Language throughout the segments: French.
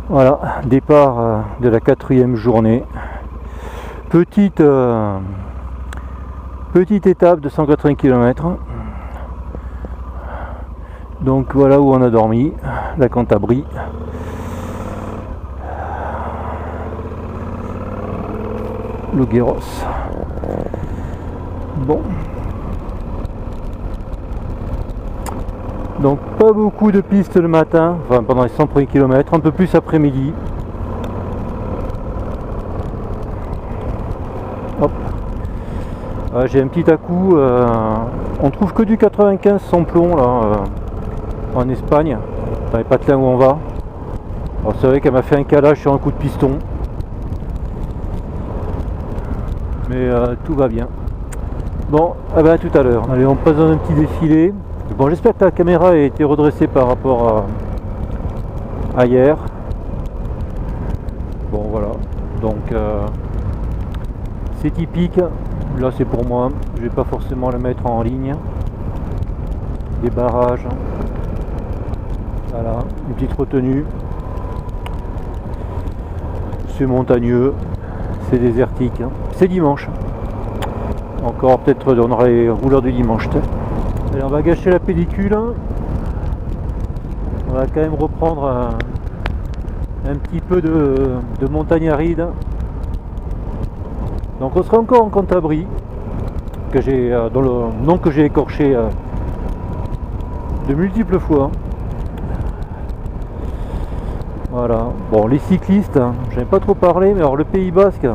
Voilà, départ de la 4e journée. Petite étape de 180 km. Donc voilà où on a dormi, la Cantabrie. Logueros. Bon. Donc pas beaucoup de pistes le matin, enfin pendant les 100 premiers kilomètres, un peu plus après-midi. Hop. J'ai un petit à-coup, on trouve que du 95 sans plomb là, en Espagne, dans les patelins où on va. Alors c'est vrai qu'elle m'a fait un calage sur un coup de piston. Mais tout va bien. Bon, à tout à l'heure. Allez, on passe dans un petit défilé. Bon, j'espère que la caméra a été redressée par rapport à hier. Bon, voilà. Donc, c'est typique. Là, c'est pour moi. Je vais pas forcément le mettre en ligne. Des barrages. Voilà, une petite retenue. C'est montagneux. C'est désertique. C'est dimanche. Encore peut-être on aura les rouleurs du dimanche. Allez, on va gâcher la pellicule. On va quand même reprendre un petit peu de montagne aride. Donc on sera encore en Cantabrie, dans le nom que j'ai écorché de multiples fois. Voilà. Bon, les cyclistes, j'en ai pas trop parlé, mais alors le Pays Basque,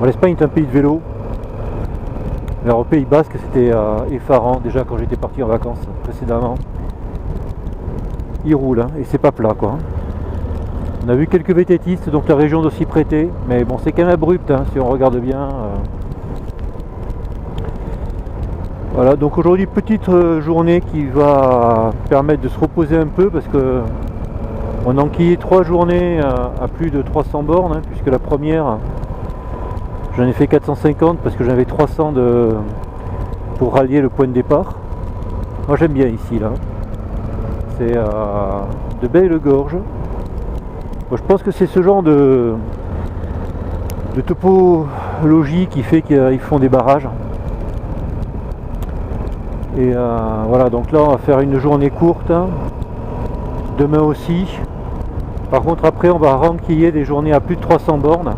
l'Espagne est un pays de vélo. Alors au Pays Basque, c'était effarant déjà quand j'étais parti en vacances précédemment. Il roule et c'est pas plat quoi. On a vu quelques vététistes, donc la région doit s'y prêter, mais bon c'est quand même abrupt si on regarde bien. Voilà, donc aujourd'hui petite journée qui va permettre de se reposer un peu parce que on a enquillé 3 journées à plus de 300 bornes, puisque la première j'en ai fait 450 parce que j'avais 300 pour rallier le point de départ. Moi j'aime bien ici là. C'est de belles gorges. Moi, je pense que c'est ce genre de topologie qui fait qu'ils font des barrages. Et voilà, donc là on va faire une journée courte. Demain aussi. Par contre après on va renquiller des journées à plus de 300 bornes.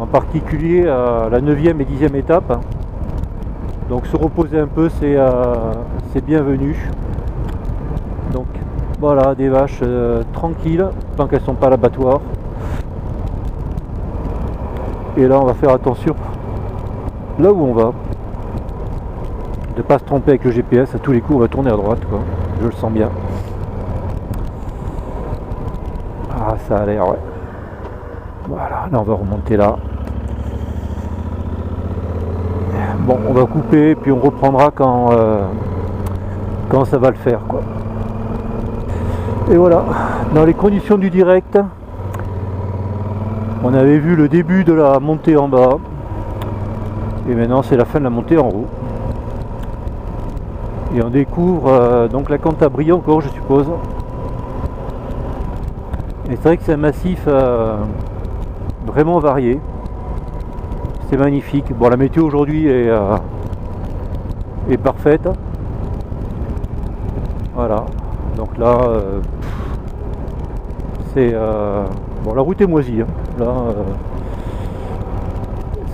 En particulier la 9e et 10e étape. Donc se reposer un peu c'est bienvenu. Donc voilà, des vaches tranquilles tant qu'elles sont pas à l'abattoir. Et là on va faire attention là où on va, de pas se tromper avec le GPS. À tous les coups on va tourner à droite quoi. Je le sens bien. Ah ça a l'air, ouais. Voilà, là on va remonter là. Bon, on va couper puis on reprendra quand ça va le faire quoi. Et voilà, dans les conditions du direct, on avait vu le début de la montée en bas et maintenant c'est la fin de la montée en haut. Et on découvre donc la Cantabrie encore, je suppose. Et c'est vrai que c'est un massif vraiment varié. C'est magnifique. Bon, la météo aujourd'hui est parfaite. Voilà. Donc là, c'est bon, la route est moisie. Là,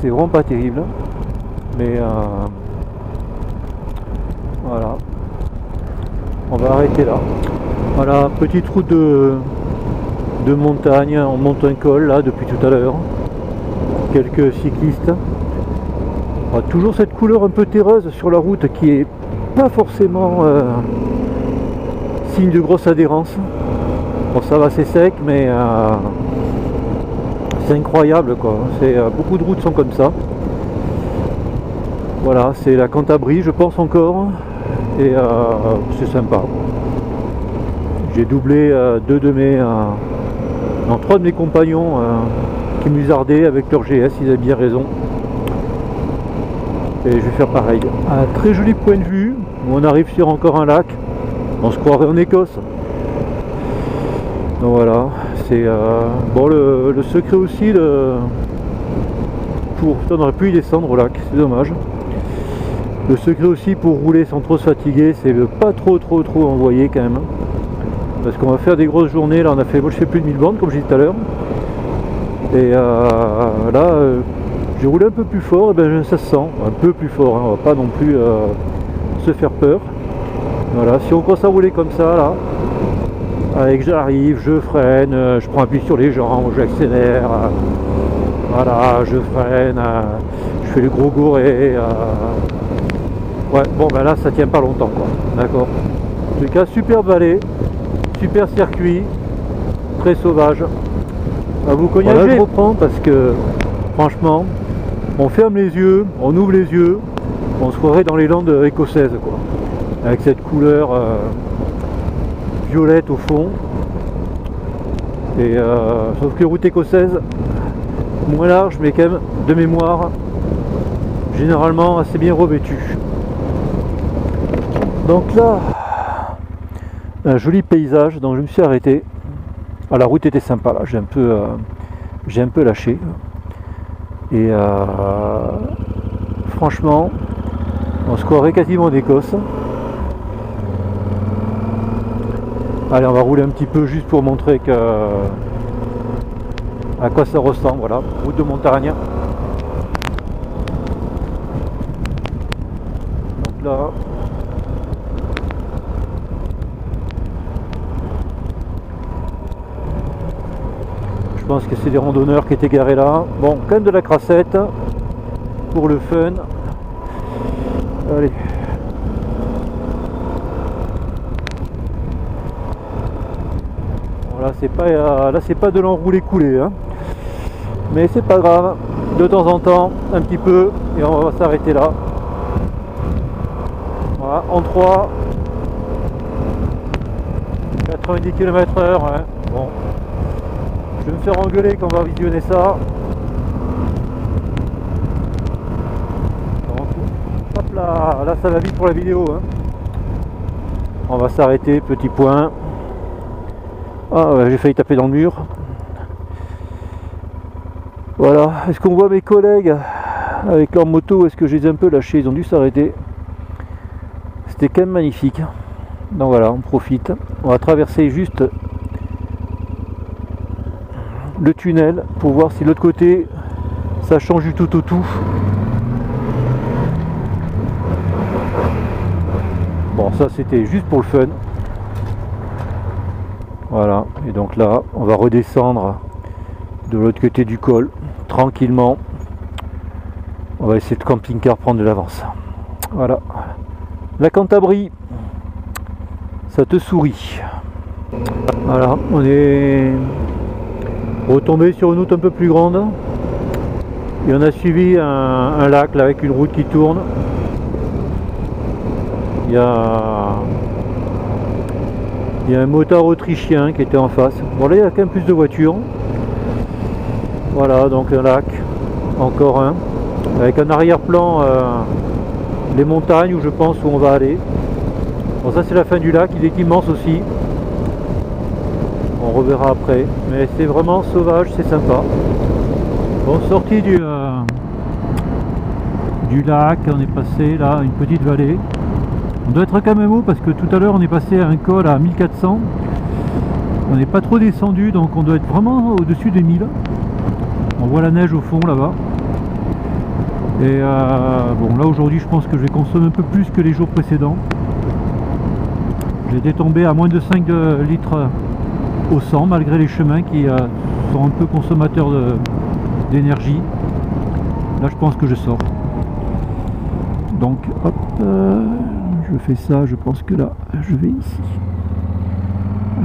c'est vraiment pas terrible. Mais voilà. On va arrêter là. Voilà, petite route de montagne. On monte un col là depuis tout à l'heure. Quelques cyclistes. Toujours cette couleur un peu terreuse sur la route qui est pas forcément signe de grosse adhérence. Bon, ça va, c'est sec, mais c'est incroyable quoi. Beaucoup de routes sont comme ça. Voilà, c'est la Cantabrie, je pense encore, et c'est sympa. J'ai doublé trois de mes compagnons qui musardaient avec leur GS, ils avaient bien raison. Et je vais faire pareil. Un très joli point de vue, où on arrive sur encore un lac. On se croirait en Écosse. Donc voilà, c'est bon le secret aussi pour on aurait pu y descendre au lac, c'est dommage. Le secret aussi pour rouler sans trop se fatiguer, c'est de pas trop envoyer quand même. Parce qu'on va faire des grosses journées, là on a fait, moi je fais plus de 1000 bornes comme j'ai dit tout à l'heure. Et là j'ai roulé un peu plus fort, et ben ça se sent, un peu plus fort, hein, on va pas non plus se faire peur. Voilà, si on commence à rouler comme ça là, avec j'arrive, je freine, je prends appui sur les jambes, j'accélère, voilà, je freine, je fais le gros gouré. Ouais, bon ben là ça tient pas longtemps quoi, d'accord. En tout cas, superbe vallée, super circuit, très sauvage. À vous cognager. Voilà, je reprends parce que franchement, on ferme les yeux, on ouvre les yeux, on se croirait dans les Landes écossaises quoi, avec cette couleur violette au fond. Et sauf que les routes écossaises, moins large mais quand même de mémoire, généralement assez bien revêtues. Donc là, un joli paysage, donc je me suis arrêté. Ah, la route était sympa là, j'ai un peu lâché. Et franchement, on se croirait quasiment d'Écosse. Allez, on va rouler un petit peu juste pour montrer à quoi ça ressemble. Voilà, route de montagne. Donc là, je pense que c'est des randonneurs qui étaient garés là. Bon, quand même de la crassette pour le fun. Allez. Voilà, c'est pas là, c'est pas de l'enroulé coulé, hein. Mais c'est pas grave. De temps en temps, un petit peu, et on va s'arrêter là. Voilà, en 3, 90 km/h. Hein. Bon. Je vais me faire engueuler quand on va visionner ça. Donc, hop là, là ça va vite pour la vidéo. Hein. On va s'arrêter, petit point. Ah ouais, j'ai failli taper dans le mur. Voilà, est-ce qu'on voit mes collègues avec leur moto? Est-ce que je les ai un peu lâchés? Ils ont dû s'arrêter. C'était quand même magnifique. Donc voilà, on profite. On va traverser juste le tunnel pour voir si de l'autre côté ça change du tout au tout. Bon, ça c'était juste pour le fun. Voilà, et donc là on va redescendre de l'autre côté du col tranquillement. On va essayer de camping-car prendre de l'avance. Voilà, la Cantabrie, ça te sourit. Voilà, on est retombé sur une route un peu plus grande et on a suivi un lac là avec une route qui tourne. Il y a un motard autrichien qui était en face. Bon là il y a quand même plus de voitures. Voilà, donc un lac, encore un, avec un arrière-plan les montagnes où je pense où on va aller. Bon ça c'est la fin du lac, il est immense aussi. On reverra après, mais c'est vraiment sauvage, c'est sympa. Bon, sortie du lac, on est passé là, une petite vallée. On doit être quand même haut parce que tout à l'heure on est passé à un col à 1400. On n'est pas trop descendu, donc on doit être vraiment au-dessus des 1000. On voit la neige au fond là-bas. Et bon là aujourd'hui je pense que je vais consommer un peu plus que les jours précédents. J'ai été tombé à moins de 5 litres au 100 malgré les chemins qui sont un peu consommateurs d'énergie. Là je pense que je sors. Donc hop, je fais ça, je pense que là je vais ici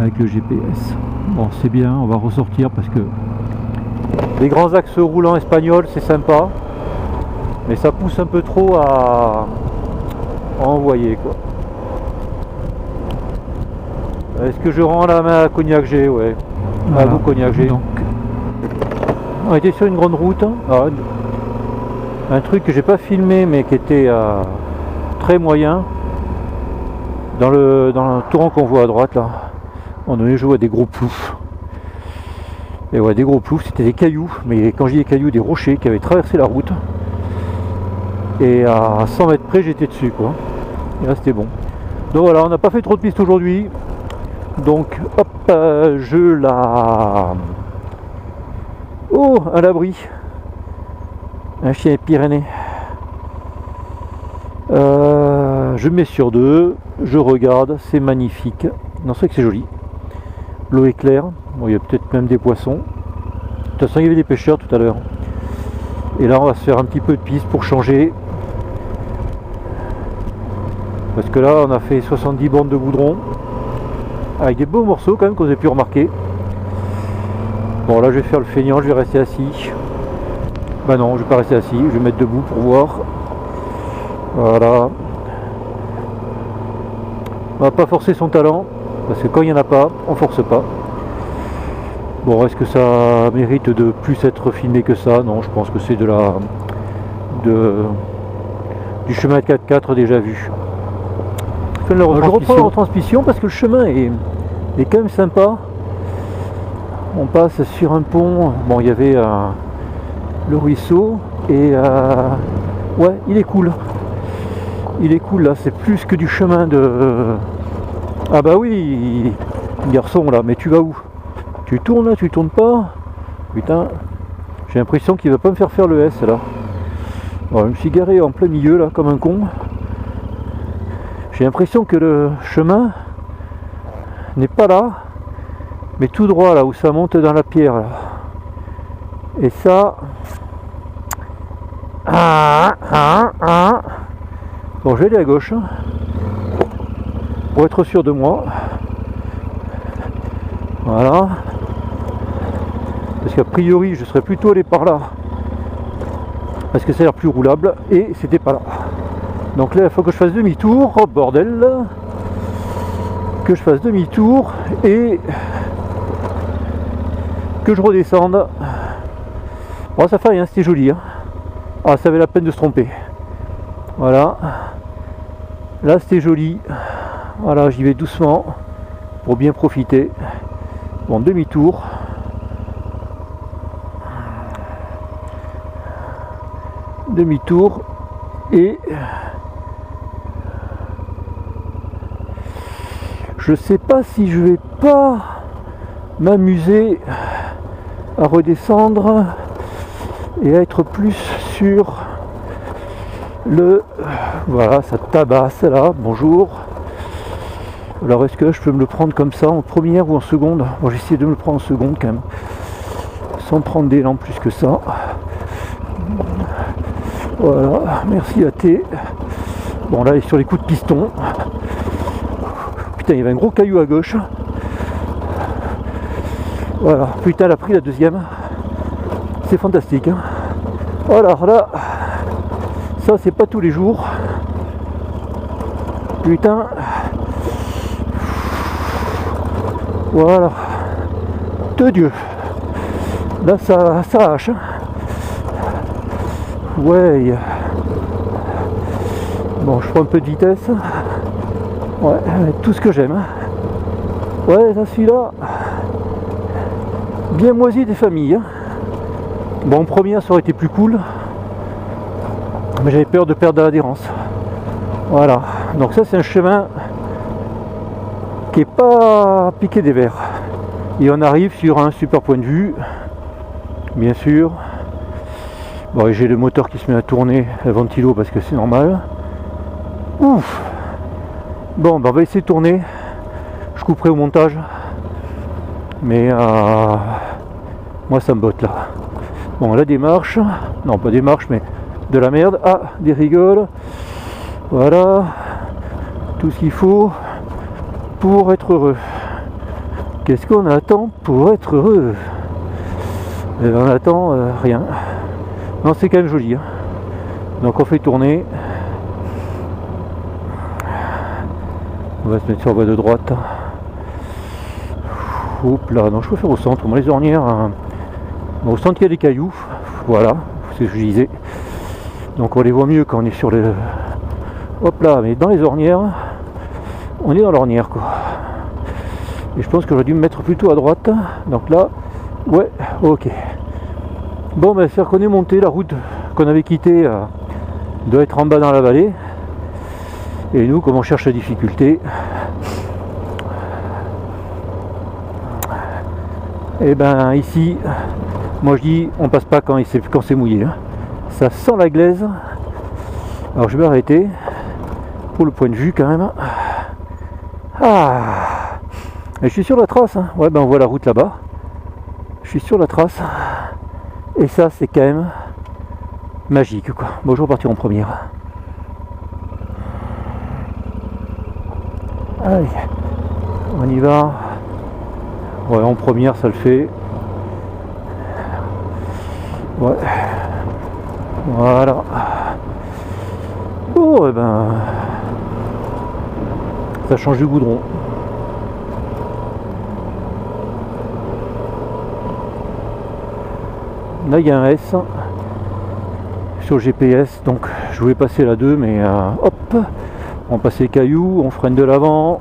avec le GPS. Bon c'est bien, on va ressortir parce que les grands axes roulants espagnols c'est sympa, mais ça pousse un peu trop à envoyer quoi. Est-ce que je rends la main à Cognac G? Ouais. Voilà. À vous Cognac G. Donc, on était sur une grande route. Ah, un truc que j'ai pas filmé mais qui était très moyen. Dans le torrent qu'on voit à droite là, on a joué à des gros ploufs. Et ouais, des gros ploufs, c'était des cailloux, mais quand je dis des cailloux, des rochers qui avaient traversé la route. Et à 100 mètres près, j'étais dessus, quoi. Et là, c'était bon. Donc voilà, on n'a pas fait trop de pistes aujourd'hui. Donc, hop, je la... Oh, un abri. Un chien Pyrénées. Je mets sur 2, je regarde, c'est magnifique. Non, c'est vrai que c'est joli. L'eau est claire. Bon, il y a peut-être même des poissons. De toute façon, il y avait des pêcheurs tout à l'heure. Et là, on va se faire un petit peu de piste pour changer. Parce que là, on a fait 70 bandes de goudron. Avec des beaux morceaux quand même que vous avez pu remarquer. Bon, là, je vais faire le feignant, je vais rester assis. Bah non, je vais pas rester assis, je vais mettre debout pour voir. Voilà. On va pas forcer son talent. Parce que quand il n'y en a pas, on force pas. Bon, est-ce que ça mérite de plus être filmé que ça? Non, je pense que c'est du chemin 4x4 déjà vu. Je reprends la retransmission parce que le chemin est quand même sympa. On passe sur un pont. Bon, il y avait le ruisseau et ouais, il est cool. Il est cool là, c'est plus que du chemin de... Ah bah oui, garçon là, mais tu vas où? Tu tournes là, tu tournes pas? Putain, j'ai l'impression qu'il va pas me faire le S là. Bon, je me suis garé en plein milieu là, comme un con. J'ai l'impression que le chemin n'est pas là, mais tout droit là, où ça monte dans la pierre là. Et ça... Bon, je vais aller à gauche. Pour être sûr de moi. Voilà. Parce qu'a priori, je serais plutôt allé par là. Parce que ça a l'air plus roulable. Et c'était pas là. Donc là, il faut que je fasse demi-tour. Oh bordel. Que je fasse demi-tour. Et que je redescende. Bon, ça fait rien, c'était joli. Hein. Ah, ça avait la peine de se tromper. Voilà. Là, c'était joli. Voilà, j'y vais doucement pour bien profiter. Bon, demi-tour. Demi-tour. Et je sais pas si je vais pas m'amuser à redescendre et à être plus sur le... Voilà, ça tabasse là. Bonjour. Alors est-ce que je peux me le prendre comme ça en première ou en seconde? Bon, j'ai essayé de me le prendre en seconde quand même, sans prendre d'élan plus que ça. Voilà, merci à T. Bon, là il est sur les coups de piston. Putain, il y avait un gros caillou à gauche. Voilà, putain, elle a pris la deuxième. C'est fantastique. Hein. Voilà, là, ça c'est pas tous les jours. Putain. Voilà. De Dieu. Là, ça hache. Ouais. Bon, je prends un peu de vitesse. Ouais, tout ce que j'aime. Ouais, ça celui-là. Bien moisi des familles. Bon, en première, ça aurait été plus cool. Mais j'avais peur de perdre l'adhérence. Voilà. Donc ça, c'est un chemin qui est pas piqué des verres. Et on arrive sur un super point de vue. Bien sûr. Bon, et j'ai le moteur qui se met à tourner, le ventilo, parce que c'est normal. Ouf. Bon, bah, on va essayer de tourner. Je couperai au montage. Mais moi, ça me botte là. Bon, la démarche. Non, pas des marches, mais de la merde. Ah, des rigoles. Voilà. Tout ce qu'il faut pour être heureux. Qu'est-ce qu'on attend pour être heureux? On attend rien. Non, c'est quand même joli. Hein. Donc on fait tourner. On va se mettre sur la voie de droite. Hop là, non, je préfère au centre. Bon, les ornières, hein. Bon, au centre il y a des cailloux. Voilà, c'est ce que je disais. Donc on les voit mieux quand on est sur le... Hop là, mais dans les ornières, on est dans l'ornière quoi. Et je pense que j'aurais dû me mettre plutôt à droite. Donc là, Ouais, ok. Bon, ben c'est-à-dire qu'on est monté, la route qu'on avait quittée doit être en bas dans la vallée. Et nous, comme on cherche la difficulté, et ben ici, moi je dis, on passe pas quand c'est mouillé. Hein. Ça sent la glaise. Alors je vais arrêter pour le point de vue quand même. Ah, et je suis sur la trace. Hein. Ouais, ben on voit la route là-bas. Je suis sur la trace. Et ça, c'est quand même magique, quoi. Bon, je vais repartir en première. Allez, on y va. Ouais, en première, ça le fait. Ouais. Voilà. Oh, et ben, ça change du goudron. Là, il y a un S sur le GPS, donc je voulais passer la 2, mais hop, on passe les cailloux, on freine de l'avant,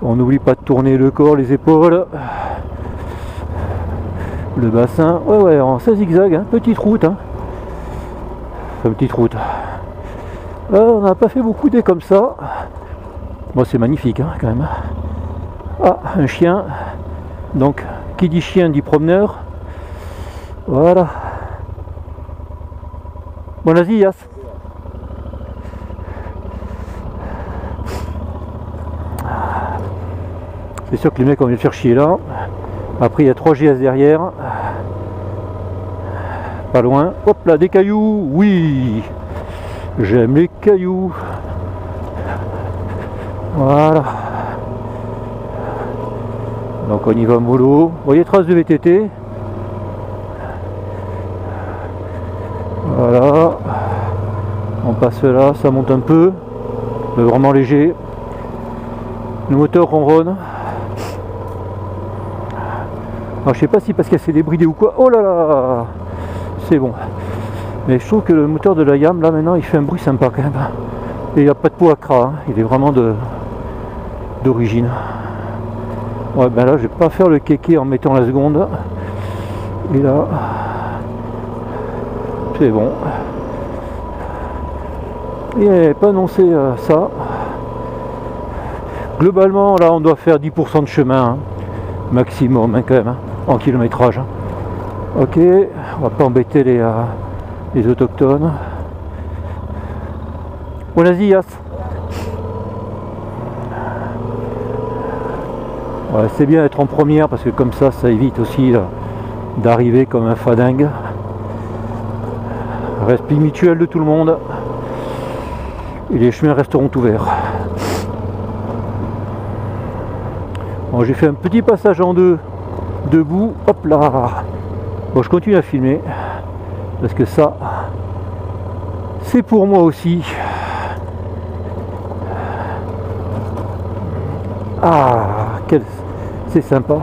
on n'oublie pas de tourner le corps, les épaules, le bassin. Ouais, ouais, ça zigzag, hein, petite route, hein. Enfin, petite route. On n'a pas fait beaucoup des comme ça. Bon, c'est magnifique, hein, quand même. Ah, un chien. Donc, qui dit chien dit promeneur. Voilà. Buenos días. C'est sûr que les mecs on vient faire chier là. Après il y a 3 GS derrière. Pas loin. Hop là, des cailloux. Oui. J'aime les cailloux. Voilà. Donc on y va mollo. Vous voyez, traces de VTT. Voilà, on passe là, ça monte un peu, mais vraiment léger. Le moteur ronronne. Alors je sais pas si parce qu'elle s'est débridée ou quoi. Oh là là, c'est bon. Mais je trouve que le moteur de la Yam là maintenant il fait un bruit sympa quand même. Et il n'y a pas de peau à cra, hein. Il est vraiment d'origine. Ouais, ben là je vais pas faire le kéké en mettant la seconde. Et là, c'est bon. Il n'avait pas annoncé ça. Globalement, là, on doit faire 10% de chemin, hein, maximum, hein, quand même, hein, en kilométrage. Hein. Ok, on va pas embêter les autochtones. Buenos días. Ouais, c'est bien d'être en première parce que comme ça évite aussi d'arriver comme un fadingue. Respect mutuel de tout le monde et les chemins resteront ouverts. Bon, j'ai fait un petit passage en deux debout, hop là. Bon, je continue à filmer parce que ça c'est pour moi aussi. Ah, c'est sympa.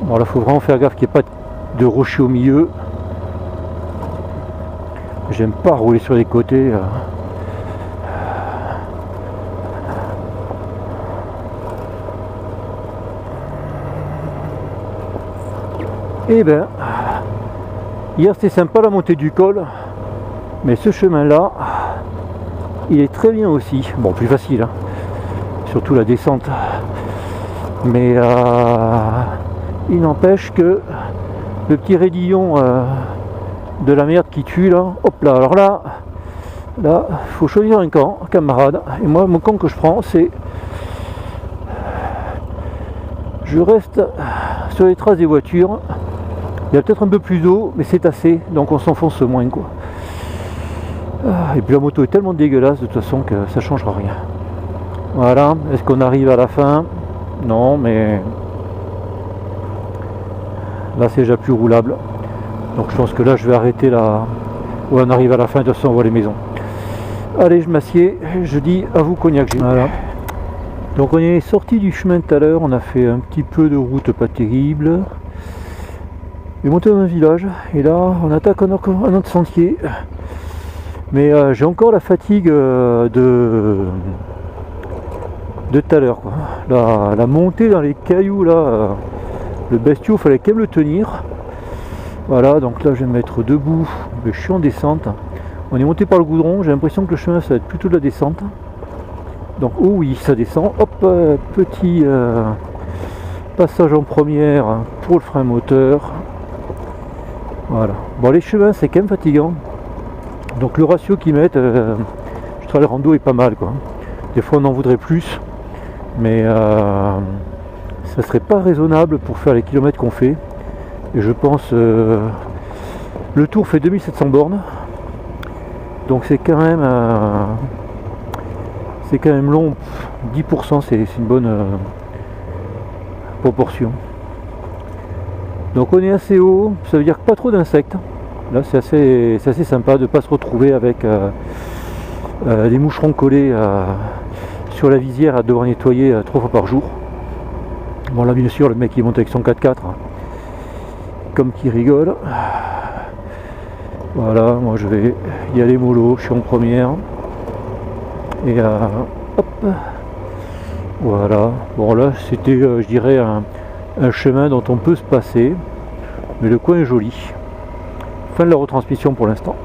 Bon, là faut vraiment faire gaffe qu'il n'y ait pas de rocher au milieu. J'aime pas rouler sur les côtés. Et ben, hier c'était sympa la montée du col, mais ce chemin-là, il est très bien aussi. Bon, plus facile, hein. Surtout la descente. Mais il n'empêche que le petit raidillon de la merde qui tue là, hop là, alors là, faut choisir un camp, camarade. Et moi, mon camp que je prends, c'est je reste sur les traces des voitures. Il y a peut-être un peu plus d'eau, mais c'est assez, donc on s'enfonce moins, quoi. Et puis la moto est tellement dégueulasse de toute façon que ça changera rien. Voilà, est-ce qu'on arrive à la fin? Non, mais là c'est déjà plus roulable. Donc je pense que là je vais arrêter là où on arrive à la fin, de toute façon on voit les maisons. Allez, je m'assieds, je dis à vous cognac. Voilà. Donc on est sorti du chemin tout à l'heure, on a fait un petit peu de route pas terrible. On est monté dans un village et là on attaque un autre sentier. Mais j'ai encore la fatigue de tout à l'heure. La montée dans les cailloux là, Le bestiau, fallait quand même le tenir. Voilà, donc là je vais me mettre debout, mais je suis en descente. On est monté par le goudron, j'ai l'impression que le chemin ça va être plutôt de la descente. Donc oh oui, ça descend. Hop, petit passage en première pour le frein moteur. Voilà. Bon, les chemins c'est quand même fatigant. Donc le ratio qu'ils mettent, je trouve le rando est pas mal quoi. Des fois on en voudrait plus, mais ça serait pas raisonnable pour faire les kilomètres qu'on fait. Et je pense le tour fait 2700 bornes, donc c'est quand même long. 10% c'est une bonne proportion. Donc on est assez haut, ça veut dire pas trop d'insectes. Là c'est assez sympa de ne pas se retrouver avec des moucherons collés sur la visière à devoir nettoyer 3 fois par jour. Bon là bien sûr le mec il monte avec son 4x4 comme qui rigole. Voilà, moi je vais y aller mollo, je suis en première. Et hop, voilà. Bon là c'était je dirais un chemin dont on peut se passer, mais le coin est joli. Fin de la retransmission pour l'instant.